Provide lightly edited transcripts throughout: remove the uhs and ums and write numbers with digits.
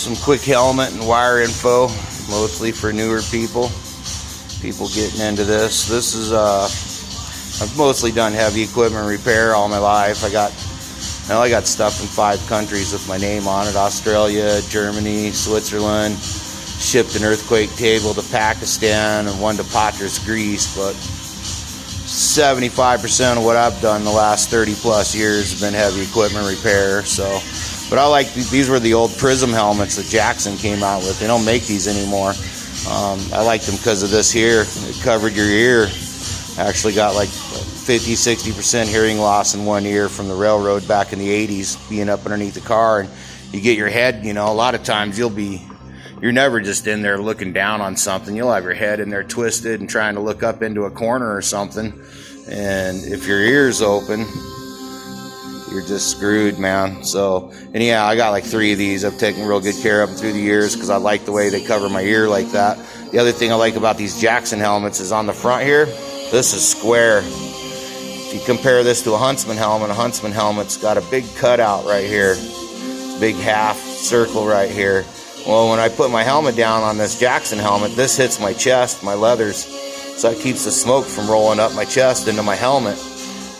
some quick helmet and wire info, mostly for newer people getting into this. This is I've mostly done heavy equipment repair all my life. I got stuff in 5 countries with my name on it: Australia, Germany, Switzerland. Shipped an earthquake table to Pakistan and one to Patras, Greece. But 75% of what I've done the last 30 plus years has been heavy equipment repair. So, but I like these were the old Prism helmets that Jackson came out with. They don't make these anymore. I liked them because of this here. It covered your ear. I actually got like 50-60% hearing loss in one ear from the railroad back in the 80s, being up underneath the car. And you get your head, you know, a lot of times you're never just in there looking down on something. You'll have your head in there twisted and trying to look up into a corner or something. And if your ear's open, you're just screwed, man. So, and yeah, I got like 3 of these. I've taken real good care of them through the years because I like the way they cover my ear like that. The other thing I like about these Jackson helmets is on the front here, this is square. If you compare this to a Huntsman helmet's got a big cutout right here. Big half circle right here. Well, when I put my helmet down on this Jackson helmet, this hits my chest, my leathers, so it keeps the smoke from rolling up my chest into my helmet.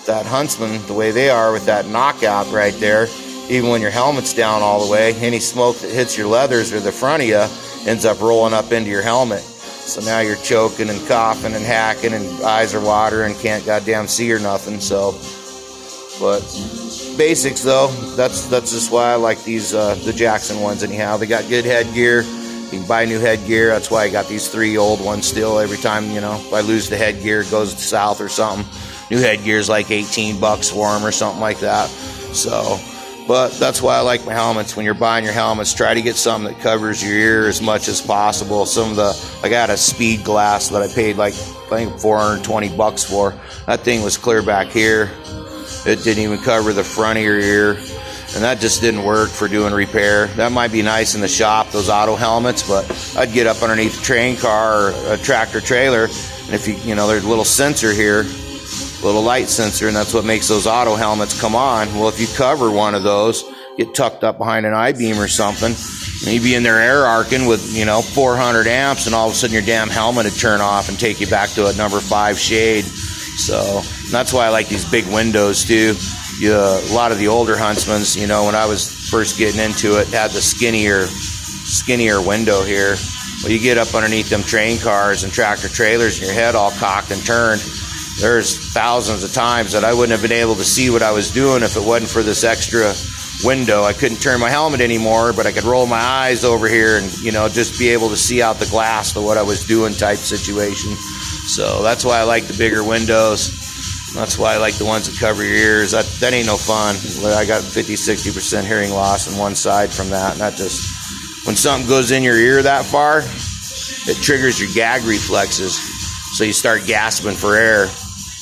That Huntsman, the way they are with that knockout right there, even when your helmet's down all the way, any smoke that hits your leathers or the front of you ends up rolling up into your helmet. So now you're choking and coughing and hacking and eyes are watering, can't goddamn see or nothing. So, but basics though, that's just why I like these the Jackson ones anyhow. They got good headgear. You can buy new headgear. That's why I got these 3 old ones still. Every time, you know, if I lose the headgear, it goes south or something. New headgear is like $18 for them or something like that. So, but that's why I like my helmets. When you're buying your helmets, try to get something that covers your ear as much as possible. I got a Speed Glass that I paid like, I think $420 for. That thing was clear back here. It didn't even cover the front of your ear, and that just didn't work for doing repair. That might be nice in the shop, those auto helmets, but I'd get up underneath a train car or a tractor trailer, and if you know, there's a little sensor here, little light sensor, and that's what makes those auto helmets come on. Well, if you cover one of those, get tucked up behind an I-beam or something, maybe in there air arcing with, you know, 400 amps, and all of a sudden your damn helmet would turn off and take you back to a number 5 shade. So that's why I like these big windows too. A lot of the older Huntsmans, you know, when I was first getting into it, had the skinnier window here. Well, you get up underneath them train cars and tractor trailers and your head all cocked and turned. There's thousands of times that I wouldn't have been able to see what I was doing if it wasn't for this extra window. I couldn't turn my helmet anymore, but I could roll my eyes over here and, you know, just be able to see out the glass to what I was doing type situation. So that's why I like the bigger windows. That's why I like the ones that cover your ears. That ain't no fun. I got 50-60% hearing loss on one side from that. And that just, when something goes in your ear that far, it triggers your gag reflexes. So you start gasping for air.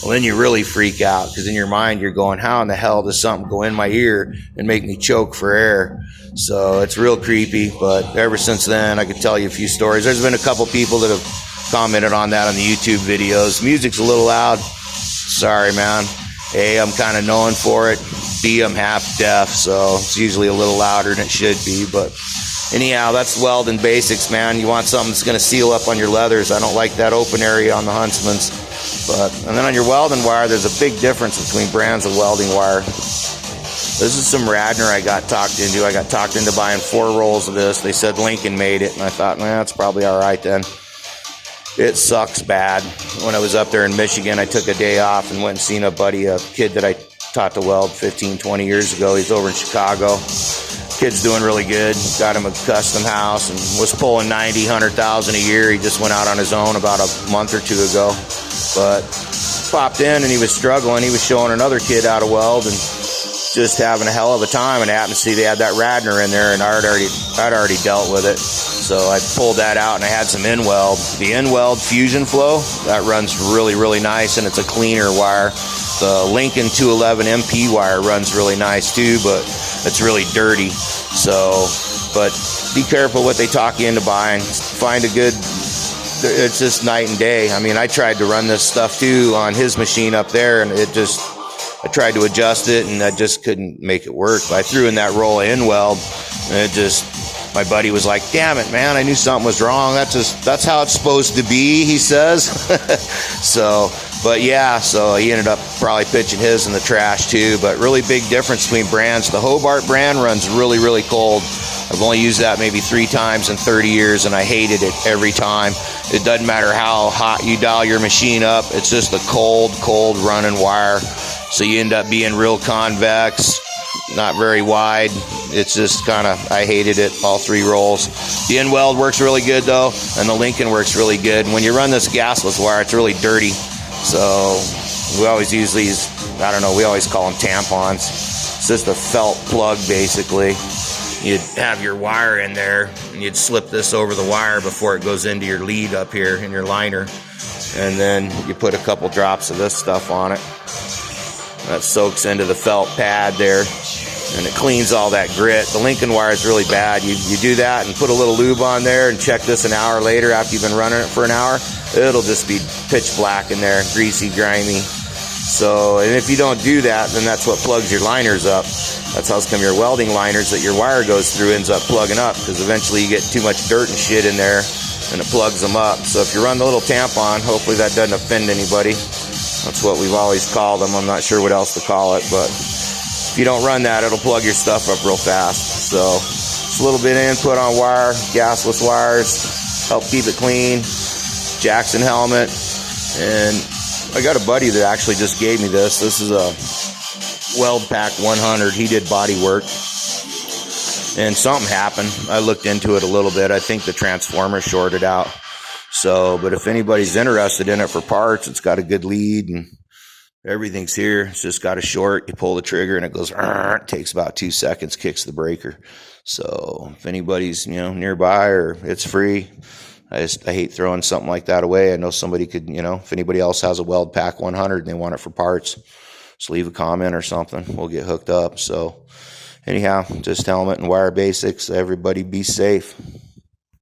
Well, then you really freak out because in your mind you're going, how in the hell does something go in my ear and make me choke for air? So it's real creepy. But ever since then, I could tell you a few stories. There's been a couple people that have commented on that on the YouTube videos. Music's a little loud. Sorry, man. A, I'm kind of known for it. B, I'm half deaf, so it's usually a little louder than it should be. But anyhow, that's Weldin basics, man. You want something that's going to seal up on your leathers. I don't like that open area on the Huntsmans. And then on your Weldin wire, there's a big difference between brands of welding wire. This is some Radnor I got talked into. I got talked into buying 4 rolls of this. They said Lincoln made it, and I thought, man, that's probably all right then. It sucks bad. When I was up there in Michigan, I took a day off and went and seen a kid that I taught to weld 15-20 years ago. He's over in Chicago. Kid's doing really good. Got him a custom house and was pulling $90,000, $100,000 a year. He just went out on his own about a month or 2 ago. But popped in and he was struggling. He was showing another kid how to weld and just having a hell of a time. And I happened to see they had that Radnor in there, and I'd already dealt with it. So I pulled that out and I had some in-weld. The in-weld Fusion Flow, that runs really, really nice, and it's a cleaner wire. The Lincoln 211 MP wire runs really nice too, but it's really dirty. So, but be careful what they talk you into buying. Find a good, it's just night and day. I mean, I tried to run this stuff too on his machine up there, and it just, I tried to adjust it and I just couldn't make it work. But I threw in that roll of in-weld and it just, my buddy was like, damn it, man, I knew something was wrong. That's how it's supposed to be, he says. So, but yeah, so he ended up probably pitching his in the trash too. But really big difference between brands. The Hobart brand runs really, really cold. I've only used that maybe 3 times in 30 years, and I hated it every time. It doesn't matter how hot you dial your machine up. It's just a cold, cold running wire. So you end up being real convex, not very wide. It's just kind of, I hated it, all 3 rolls. The Weld works really good though, and the Lincoln works really good. And when you run this gasless wire, it's really dirty. So we always use these, I don't know, we always call them tampons. It's just a felt plug basically. You'd have your wire in there, and you'd slip this over the wire before it goes into your lead up here in your liner. And then you put a couple drops of this stuff on it. That soaks into the felt pad there, and it cleans all that grit. The Lincoln wire is really bad. You do that and put a little lube on there and check this an hour later after you've been running it for an hour, it'll just be pitch black in there, greasy, grimy. So, and if you don't do that, then that's what plugs your liners up. That's how come your welding liners that your wire goes through ends up plugging up, because eventually you get too much dirt and shit in there and it plugs them up. So if you run the little tampon, hopefully that doesn't offend anybody. That's what we've always called them. I'm not sure what else to call it, but if you don't run that, it'll plug your stuff up real fast. So just a little bit of input on wire, gasless wires, help keep it clean. Jackson helmet, and I got a buddy that actually just gave me this. This is a Weld Pack 100. He did body work, and something happened. I looked into it a little bit. I think the transformer shorted out. So, but if anybody's interested in it for parts, it's got a good lead and everything's here. It's just got a short. You pull the trigger and it goes, it takes about 2 seconds, kicks the breaker. So if anybody's, nearby, or it's free, I hate throwing something like that away. I know somebody could, if anybody else has a Weld Pack 100 and they want it for parts, just leave a comment or something. We'll get hooked up. So anyhow, just helmet and wire basics. Everybody be safe.